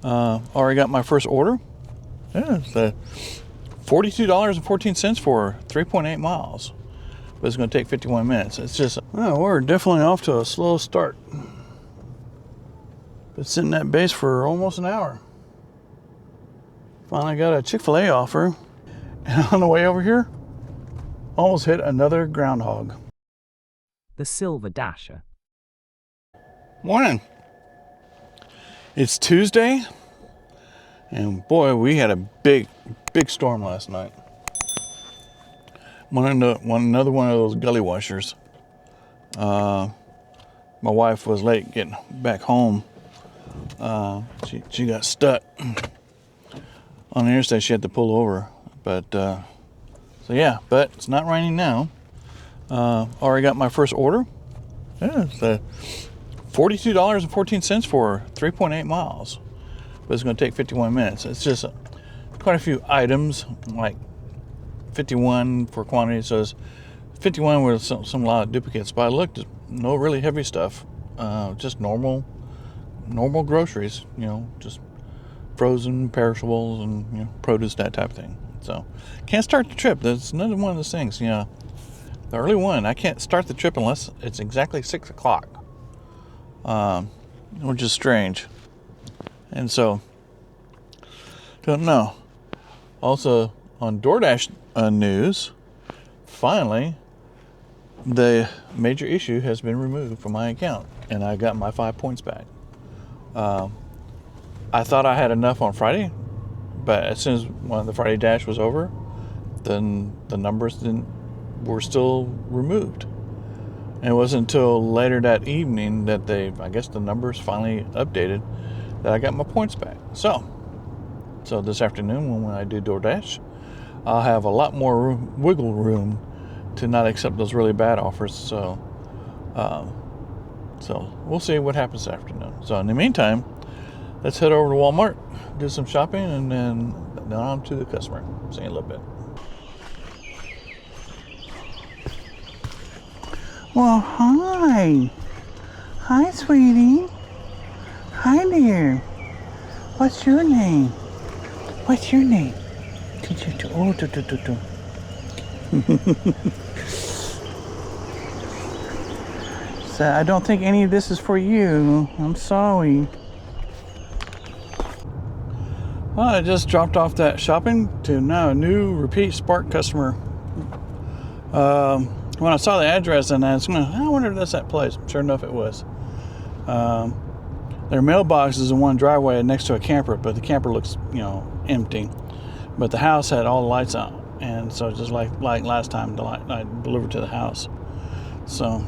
Already got my first order. Yeah, it's $42.14 for 3.8 miles. But it's going to take 51 minutes. It's just, well, we're definitely off to a slow start. Been sitting at base for almost an hour. Finally got a Chick-fil-A offer. And on the way over here, almost hit another Groundhog. The Silver Dasher. Morning. It's Tuesday. And boy, we had a big storm last night. Another one of those gully washers. My wife was late getting back home. She got stuck on the interstate. She had to pull over. But so yeah, but it's not raining now. Already got my first order. Yeah, it's $42.14 for 3.8 miles. But it's going to take 51 minutes. It's just quite a few items, like 51 for quantity. So it's 51 with some lot of duplicates. But I looked, no really heavy stuff. Just normal groceries. You know, just frozen, perishables, and produce, that type of thing. So can't start the trip. That's another one of those things. The early one, I can't start the trip unless it's exactly 6 o'clock. Which is strange. And so, don't know. Also, on DoorDash news, finally, the major issue has been removed from my account, and I got my 5 points back. I thought I had enough on Friday, but as soon as the Friday dash was over, then the numbers were still removed. And it wasn't until later that evening that I guess the numbers finally updated, that I got my points back. So this afternoon when I do DoorDash, I'll have a lot more wiggle room to not accept those really bad offers. So we'll see what happens this afternoon. So in the meantime, let's head over to Walmart, do some shopping, and then on to the customer. See you in a little bit. Well, hi. Hi, sweetie. Hi there. What's your name? What's your name? Oh, So I don't think any of this is for you. I'm sorry. Well, I just dropped off that shopping to now a new repeat Spark customer. When I saw the address, and I wonder if that's that place. Sure enough, it was. Their mailbox is in one driveway next to a camper, but the camper looks, empty. But the house had all the lights out, and so just like last time, I delivered to the house. So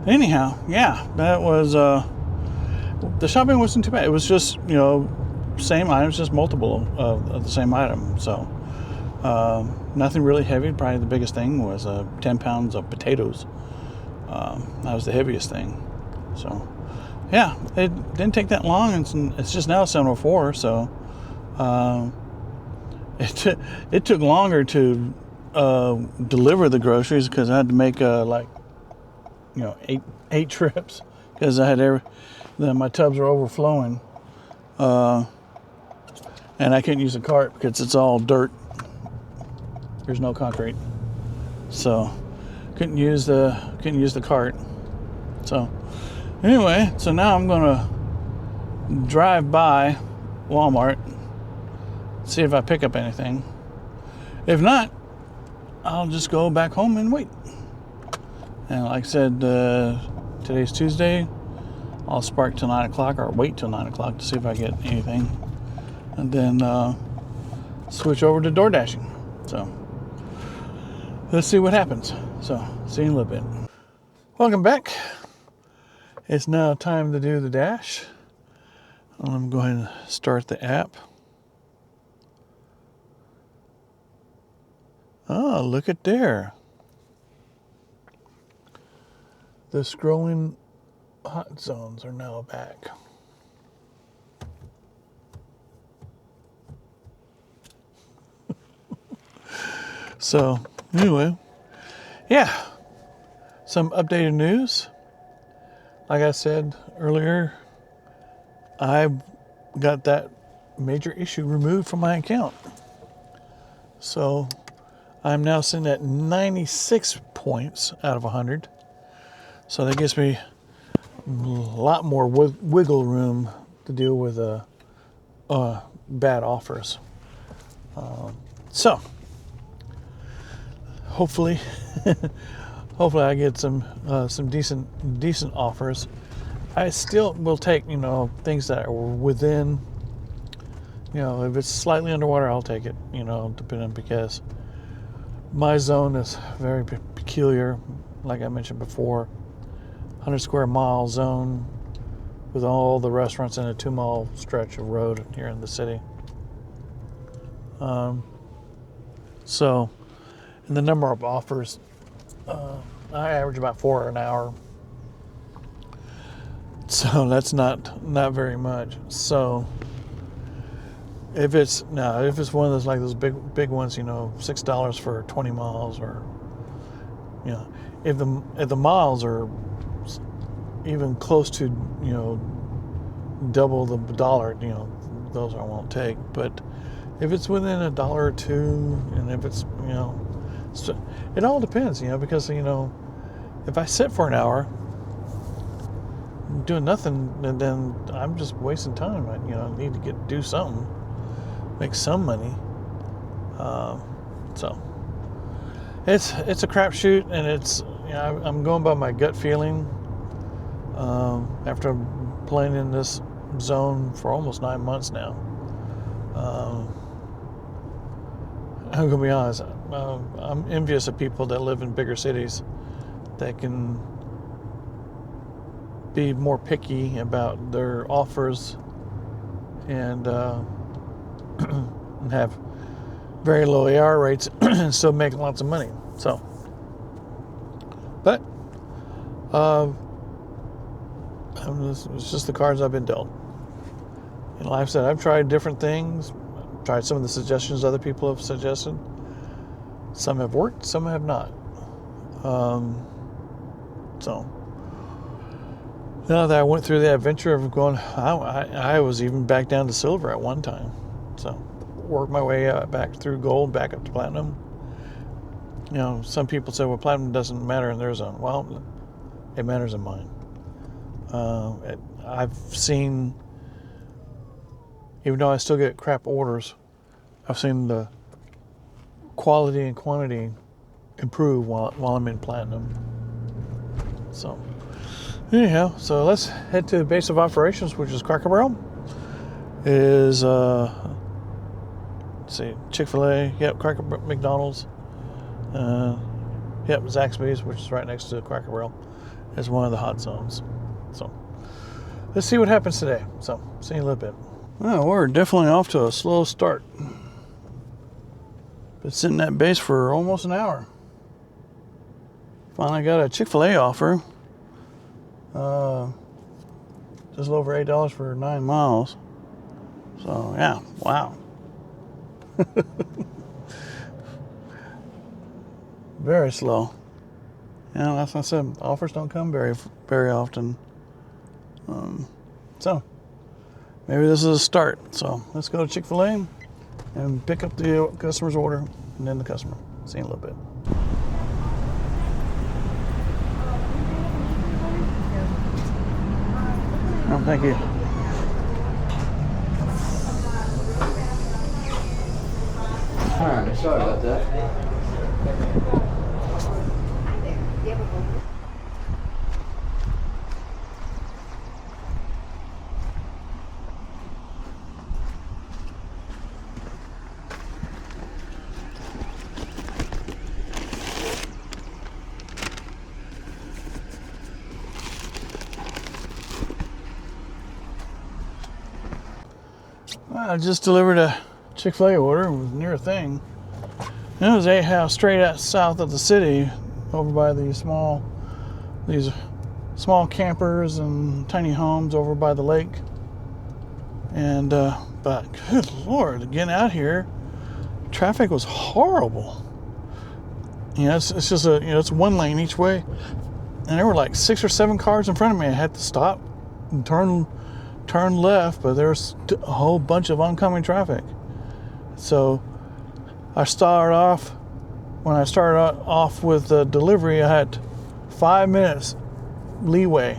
anyhow, yeah, that was the shopping wasn't too bad. It was just same items, just multiple of the same item. So nothing really heavy. Probably the biggest thing was 10 pounds of potatoes. That was the heaviest thing. So yeah, it didn't take that long. It's just now 7:04. So it took longer to deliver the groceries because I had to make 8 trips because I had my tubs were overflowing, and I couldn't use the cart because it's all dirt. There's no concrete, so couldn't use the cart. So anyway, so now I'm gonna drive by Walmart, see if I pick up anything. If not, I'll just go back home and wait. And like I said, today's Tuesday. I'll spark till 9 o'clock or wait till 9 o'clock to see if I get anything, and then switch over to DoorDashing. So let's see what happens. So see you in a little bit. Welcome back. It's now time to do the dash. I'm going to start the app. Oh, look at there. The scrolling hot zones are now back. So anyway, yeah, some updated news. Like I said earlier, I got that major issue removed from my account. So I'm now sitting at 96 points out of 100. So that gives me a lot more wiggle room to deal with bad offers. So hopefully, hopefully I get some decent offers. I still will take, things that are within, if it's slightly underwater, I'll take it, depending, because my zone is very peculiar. Like I mentioned before, 100 square mile zone with all the restaurants in a 2-mile stretch of road here in the city. So, and the number of offers, I average about 4 an hour. So that's not very much. So if it's one of those, like those big ones, $6 for 20 miles, or if the miles are even close to double the dollar, those I won't take. But if it's within $1 or $2, and if it's so it all depends, because if I sit for an hour doing nothing, and then I'm just wasting time. I need to do something, make some money. So it's a crapshoot, and it's I'm going by my gut feeling. After playing in this zone for almost 9 months now, I'm gonna be honest. I'm envious of people that live in bigger cities that can be more picky about their offers and have very low AR rates and still make lots of money. So, but it's just the cards I've been dealt. And like I said, I've tried different things. I've tried some of the suggestions other people have suggested. Some have worked, some have not. So now that I went through the adventure of going, I was even back down to silver at one time. So worked my way back through gold, back up to platinum. Some people say, well, platinum doesn't matter in their zone. Well, it matters in mine. I've seen, even though I still get crap orders, I've seen the quality and quantity improve while I'm in platinum. So anyhow, so let's head to the base of operations, which is Cracker Barrel. Is let's see, Chick-fil-A, Cracker McDonald's, Zaxby's, which is right next to Cracker Barrel, is one of the hot zones. So let's see what happens today. So see you in a little bit. Well, we're definitely off to a slow start. Been sitting at base for almost an hour. Finally got a Chick-fil-A offer. Just a little over $8 for 9 miles. So yeah, wow. Very slow. That's what I said. Offers don't come very often. So maybe this is a start. So let's go to Chick-fil-A and pick up the customer's order, and then the customer. See you in a little bit. Oh, thank you. Alright, sorry about that. I just delivered a Chick-fil-A order. It was near a thing. And it was 8 house straight out south of the city, over by these small campers and tiny homes over by the lake. And but good Lord, getting out here, traffic was horrible. It's just it's one lane each way, and there were like 6 or 7 cars in front of me. I had to stop and turn turned left, but there's a whole bunch of oncoming traffic. So when I started off with the delivery, I had 5 minutes leeway.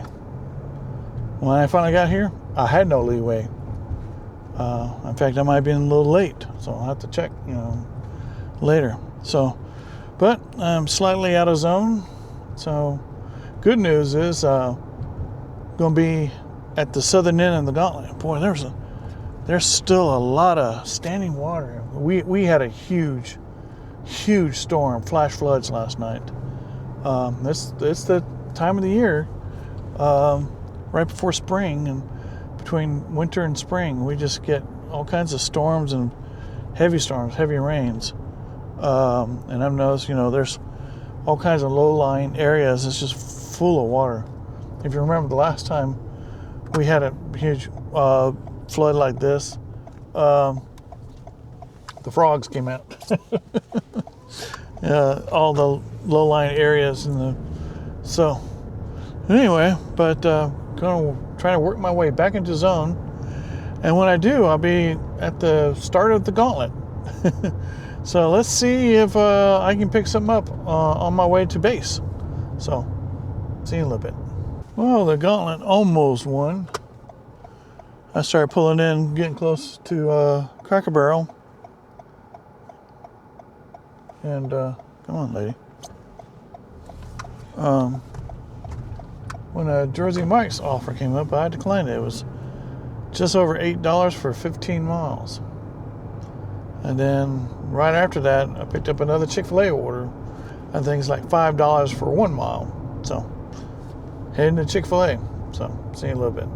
When I finally got here, I had no leeway. In fact, I might have been a little late, so I'll have to check, later. So, but I'm slightly out of zone. So, good news is going to be at the southern end of the gauntlet. Boy, there's still a lot of standing water. We had a huge storm, flash floods last night. It's the time of the year, right before spring, and between winter and spring, we just get all kinds of storms and heavy storms, heavy rains. And I've noticed, there's all kinds of low-lying areas. It's just full of water. If you remember the last time we had a huge flood like this, the frogs came out. All the low-lying areas so anyway, but gonna try to work my way back into zone, and when I do, I'll be at the start of the gauntlet. So let's see if I can pick something up on my way to base. So see you in a little bit. Well, the gauntlet almost won. I started pulling in, getting close to Cracker Barrel. And come on, lady. When Jersey Mike's offer came up, I declined it. It was just over $8 for 15 miles. And then right after that, I picked up another Chick-fil-A order. I think it's like $5 for 1 mile. So heading to Chick-fil-A. So see you in a little bit.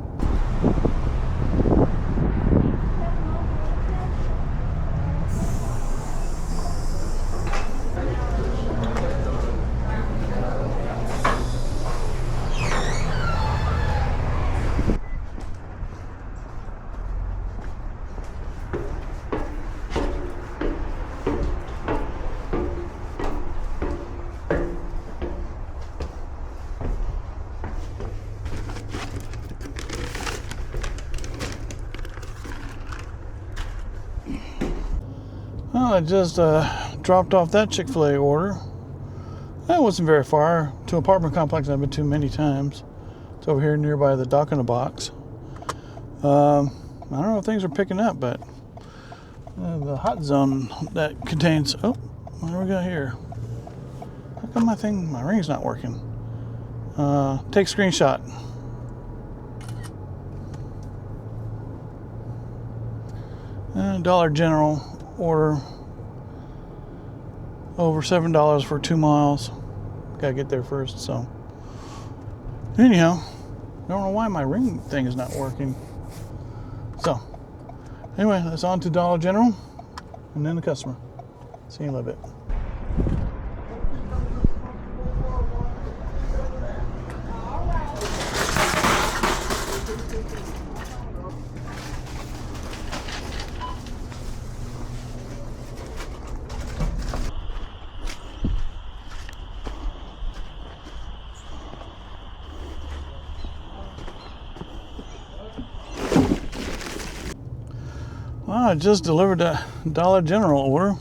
Well, I just dropped off that Chick-fil-A order. That wasn't very far to an apartment complex I've been to many times. It's over here nearby the Dock in the Box. I don't know if things are picking up, but the hot zone that contains... Oh, what do we got here? How come my ring's not working? Take screenshot. Dollar General order over $7 for 2 miles. Gotta get there first. So anyhow, don't know why my ring thing is not working. So anyway, that's on to Dollar General and then the customer. See you in a little bit. Well, I just delivered a Dollar General order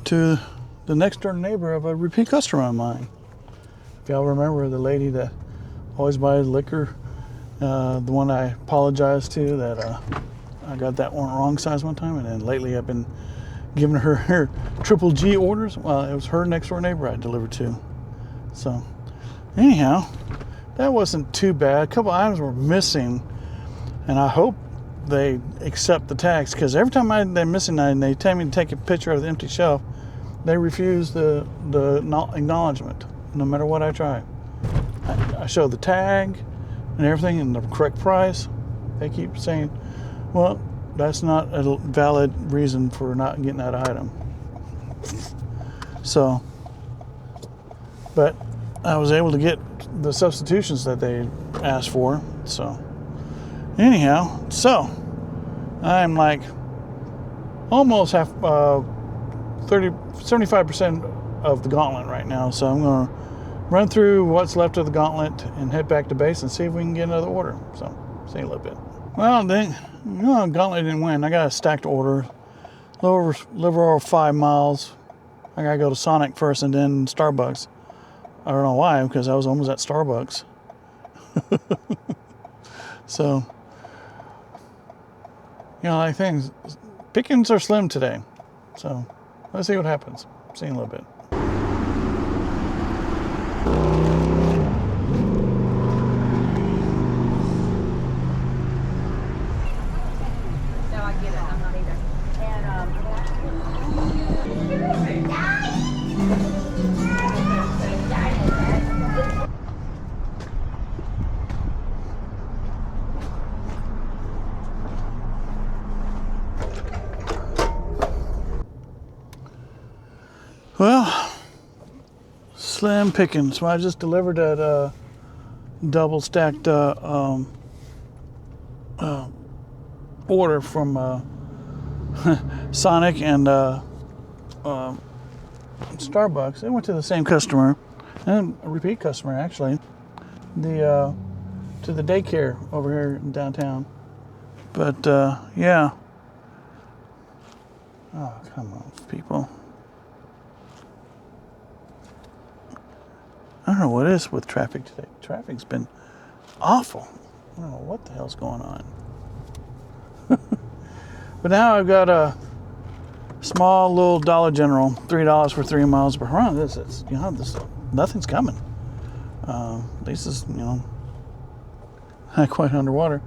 to the next door neighbor of a repeat customer of mine. If y'all remember the lady that always buys liquor, the one I apologized to that I got that one wrong size one time, and then lately I've been giving her triple G orders. Well, it was her next door neighbor I delivered to. So anyhow, that wasn't too bad. A couple items were missing, and I hope they accept the tax, because every time they're missing and they tell me to take a picture of the empty shelf, they refuse the acknowledgement, no matter what I try. I show the tag and everything and the correct price. They keep saying, well, that's not a valid reason for not getting that item. So, but I was able to get the substitutions that they asked for. So anyhow, so I'm like almost 75% of the gauntlet right now. So I'm going to run through what's left of the gauntlet and head back to base and see if we can get another order. So see you in a little bit. Well, Gauntlet didn't win. I got a stacked order. Live over 5 miles. I gotta go to Sonic first and then Starbucks. I don't know why, because I was almost at Starbucks. So, like things, pickings are slim today. So, let's see what happens. See you in a little bit. Well, slim pickings. Well, I just delivered that double stacked order from Sonic and Starbucks. It went to the same customer, and a repeat customer actually. To the daycare over here in downtown. But yeah. Oh, come on, people. I don't know what it is with traffic today. Traffic's been awful. I don't know what the hell's going on. But now I've got a small little Dollar General, $3 for 3 miles per hour. This nothing's coming. At least it's not quite underwater.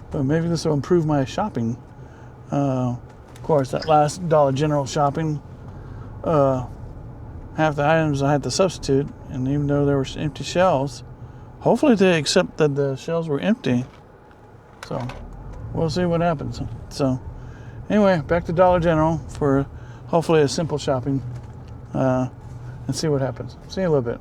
But maybe this will improve my shopping. Of course, that last Dollar General shopping, half the items I had to substitute, and even though there were empty shelves, hopefully they accept that the shelves were empty. So we'll see what happens. So anyway, back to Dollar General for hopefully a simple shopping, and see what happens. See you in a little bit.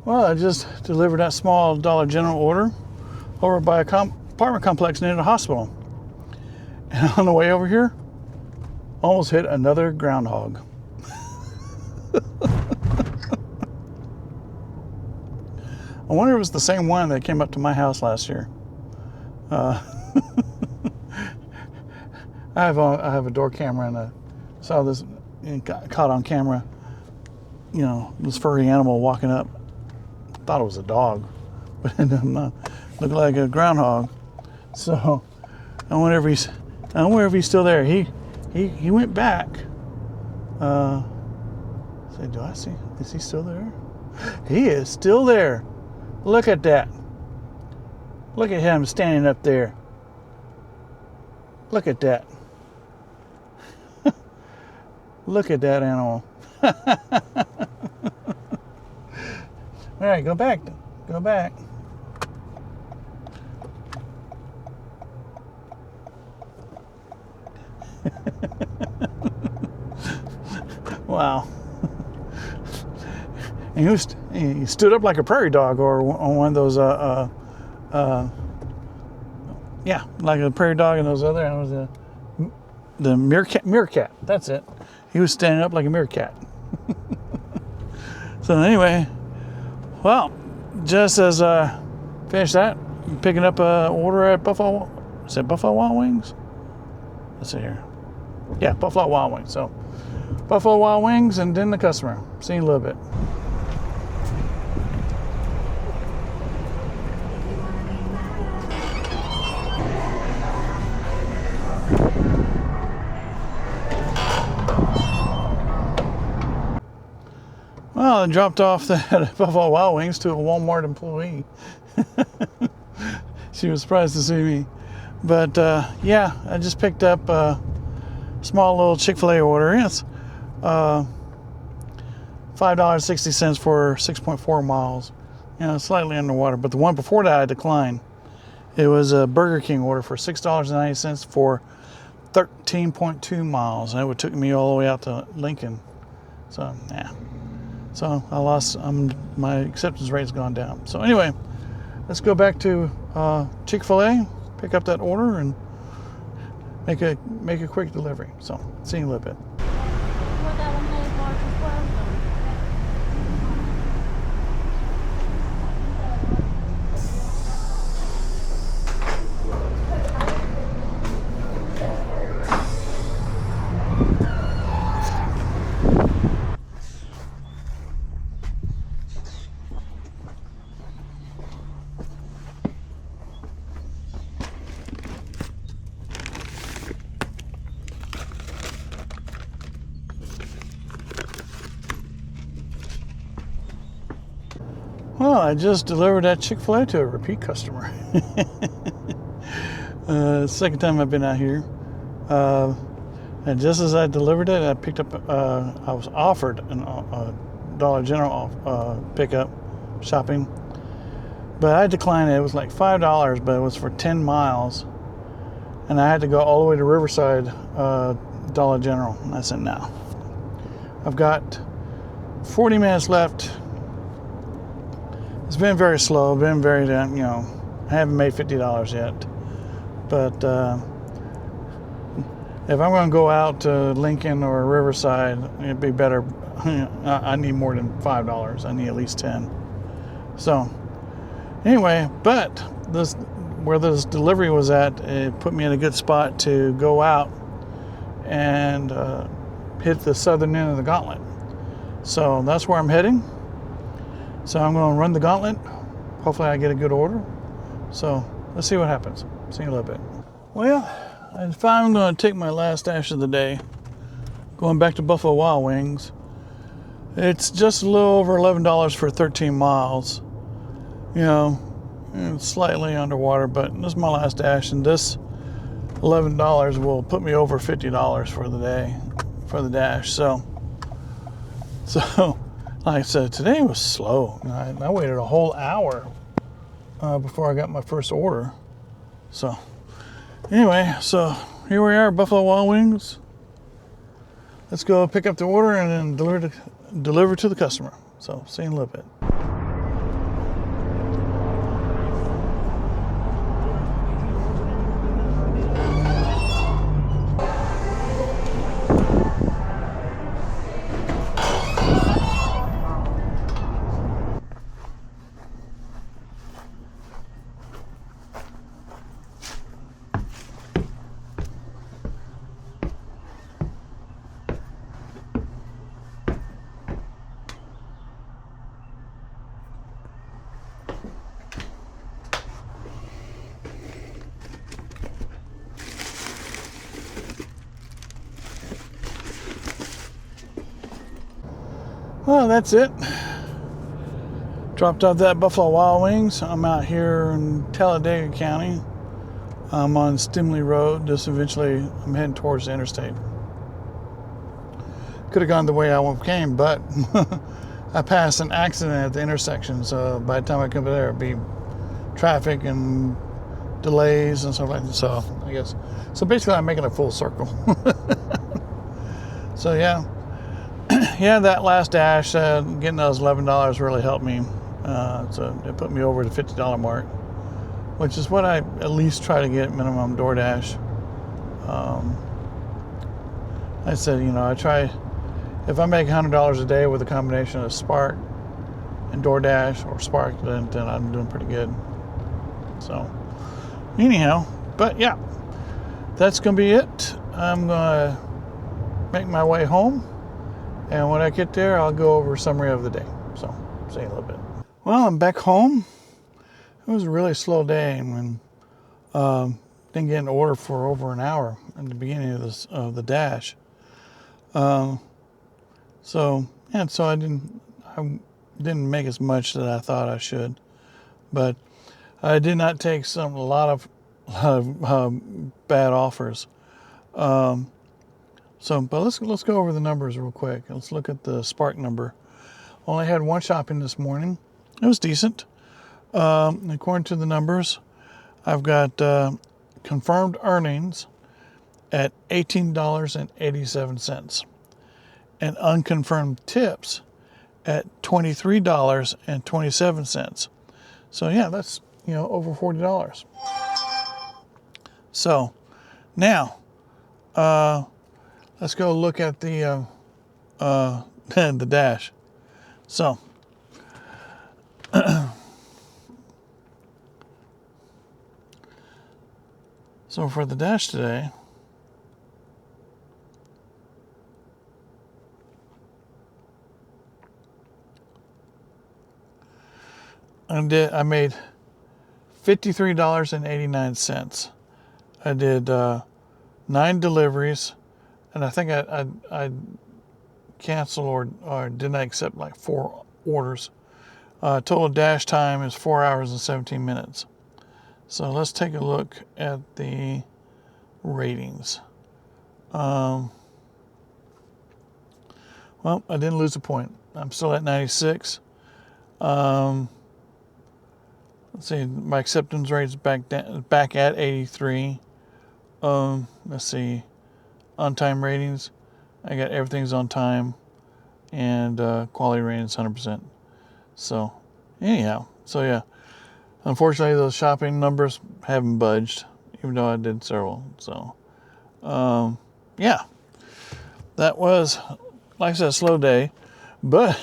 Well, I just delivered that small Dollar General order over by a apartment complex near the hospital. And on the way over here, almost hit another groundhog. I wonder if it was the same one that came up to my house last year. I have a door camera, and I saw this and caught on camera. This furry animal walking up. Thought it was a dog, but it ended up looked like a groundhog. So I wonder if he's still there. He went back. Say, do I see? Is he still there? He is still there. Look at that. Look at him standing up there. Look at that. Look at that animal. All right, go back. Go back. Wow. And he stood up like a prairie dog, or on one of those, yeah, like a prairie dog and those other animals. The meerkat. That's it. He was standing up like a meerkat. So anyway. Well, just as I finished that, picking up an order at Buffalo. Is it Buffalo Wild Wings? Let's see here. Yeah, Buffalo Wild Wings. So, Buffalo Wild Wings and then the customer. See you in a little bit. Well, I dropped off that Buffalo Wild Wings to a Walmart employee. She was surprised to see me. But yeah, I just picked up a small little Chick-fil-A order. It's $5.60 for 6.4 miles. Slightly underwater. But the one before that I declined. It was a Burger King order for $6.90 for 13.2 miles. And it took me all the way out to Lincoln. So, yeah. So I lost, my acceptance rate's gone down. So anyway, let's go back to Chick-fil-A, pick up that order, and make a quick delivery. So see you in a little bit. Well, I just delivered that Chick-fil-A to a repeat customer. Second time I've been out here. And just as I delivered it, I picked up, I was offered a Dollar General pickup shopping. But I declined it. It was like $5, but it was for 10 miles. And I had to go all the way to Riverside Dollar General. And I said, no. I've got 40 minutes left. It's been very slow, been very, I haven't made $50 yet. But if I'm going to go out to Lincoln or Riverside, it'd be better. I need more than $5. I need at least 10. So anyway, but where this delivery was at, it put me in a good spot to go out and hit the southern end of the gauntlet. So that's where I'm heading. So I'm going to run the gauntlet. Hopefully I get a good order. So let's see what happens. See you in a little bit. Well, I finally going to take my last dash of the day. Going back to Buffalo Wild Wings. It's just a little over $11 for 13 miles. It's slightly underwater, but this is my last dash, and this $11 will put me over $50 for the day, for the dash. So like I said, today was slow. I waited a whole hour before I got my first order. So anyway, so here we are, Buffalo Wild Wings. Let's go pick up the order and then deliver to the customer. So see you in a little bit. Well, that's it. Dropped off that Buffalo Wild Wings. I'm out here in Talladega County. I'm on Stimley Road. Just eventually, I'm heading towards the interstate. Could have gone the way I came, but I passed an accident at the intersection. So by the time I come there, it'd be traffic and delays and stuff like that. So I guess, so basically I'm making a full circle. So yeah. Yeah, that last dash, getting those $11 really helped me. So it put me over the $50 mark, which is what I at least try to get minimum DoorDash. I said, I try, if I make $100 a day with a combination of Spark and DoorDash or Spark, then I'm doing pretty good. So anyhow, but yeah, that's going to be it. I'm going to make my way home. And when I get there, I'll go over a summary of the day. So, see you in a little bit. Well, I'm back home. It was a really slow day, and didn't get an order for over an hour at the beginning of the dash. So I didn't make as much that I thought I should, but I did not take a lot of bad offers. But let's go over the numbers real quick. Let's look at the Spark number. Only had one shopping this morning. It was decent. According to the numbers, I've got confirmed earnings at $18.87 and unconfirmed tips at $23.27. So yeah, that's, over $40. So now, let's go look at the the Dash. So so for the Dash today, I made $53.89. I did 9 deliveries, and I think I canceled or didn't accept like 4 orders. Total dash time is 4 hours and 17 minutes. So let's take a look at the ratings. Well, I didn't lose a point. I'm still at 96. Let's see, my acceptance rate is back at 83. Let's see, on-time ratings. I got everything's on time, and quality rating is 100%. So, anyhow, yeah. Unfortunately, those shopping numbers haven't budged, even though I did several. So, yeah, that was, like I said, a slow day, but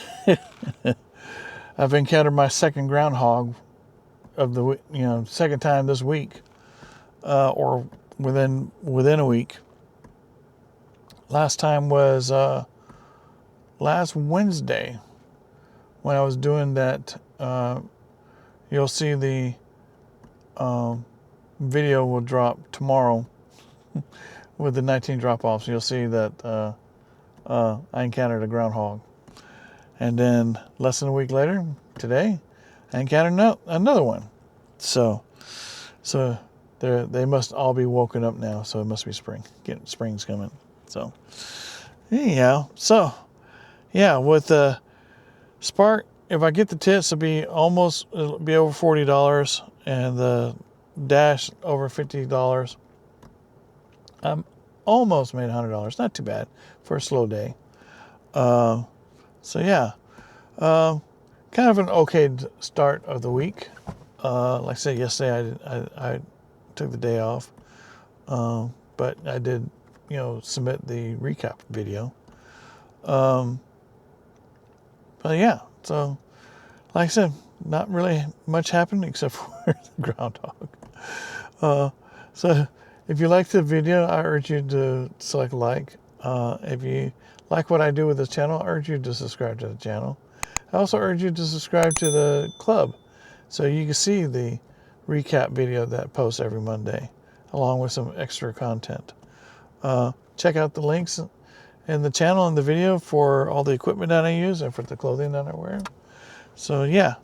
I've encountered my second groundhog of the second time this week, or within a week. Last time was last Wednesday when I was doing that. You'll see the video will drop tomorrow with the 19 drop-offs. You'll see that I encountered a groundhog, and then less than a week later, today, I encountered another one. So they must all be woken up now. So it must be spring. Spring's coming. So anyhow, so yeah, with the Spark, if I get the tits, it'll be over $40, and the Dash over $50. I'm almost made $100. Not too bad for a slow day. So yeah, kind of an okay start of the week. Like I said yesterday, I took the day off, but I did, submit the recap video. But yeah, so like I said, not really much happened except for the groundhog. So if you liked the video, I urge you to select like. If you like what I do with this channel, I urge you to subscribe to the channel. I also urge you to subscribe to the club so you can see the recap video that posts every Monday, along with some extra content. Check out the links in the channel and the video for all the equipment that I use and for the clothing that I wear. So yeah,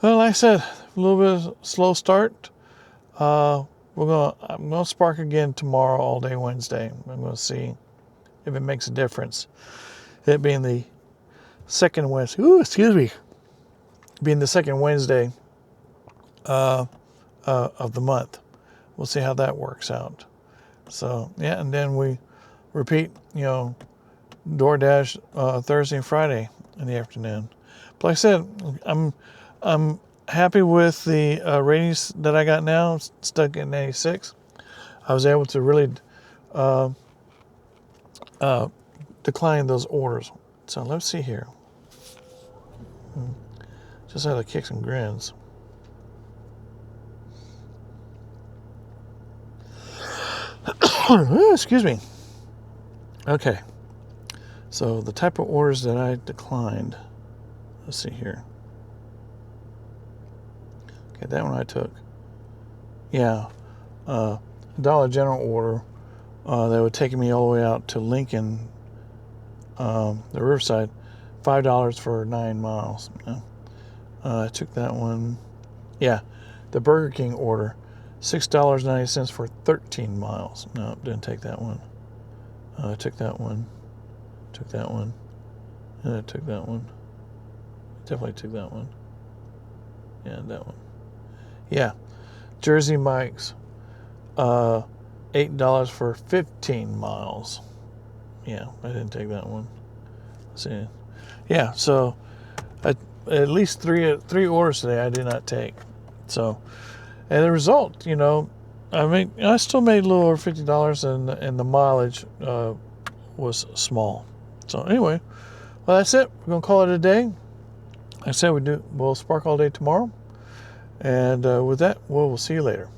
well, like I said, a little bit of a slow start. I'm gonna Spark again tomorrow, all day Wednesday. I'm gonna see if it makes a difference. It being the second Wednesday. Being the second Wednesday of the month. We'll see how that works out. So yeah, and then we repeat, DoorDash Thursday and Friday in the afternoon. But like I said, I'm happy with the ratings that I got now. Stuck at 96. I was able to really decline those orders. So let's see here. Just had to kick some grins. Excuse me. Okay. So the type of orders that I declined. Let's see here. Okay, that one I took. Yeah. Dollar General order. That would take me all the way out to Lincoln, the Riverside. $5 for 9 miles. I took that one. Yeah. The Burger King order. $6.90 for 13 miles. No, didn't take that one. I took that one. Took that one. And I took that one. Definitely took that one. Yeah, that one. Yeah. Jersey Mike's. $8 for 15 miles. Yeah, I didn't take that one. Let's see. Yeah, so at least three orders today I did not take. So, and the result, I mean, I still made a little over $50, and the mileage was small. So anyway, well, that's it. We're gonna call it a day. Like I said, we'll spark all day tomorrow, and with that, we'll see you later.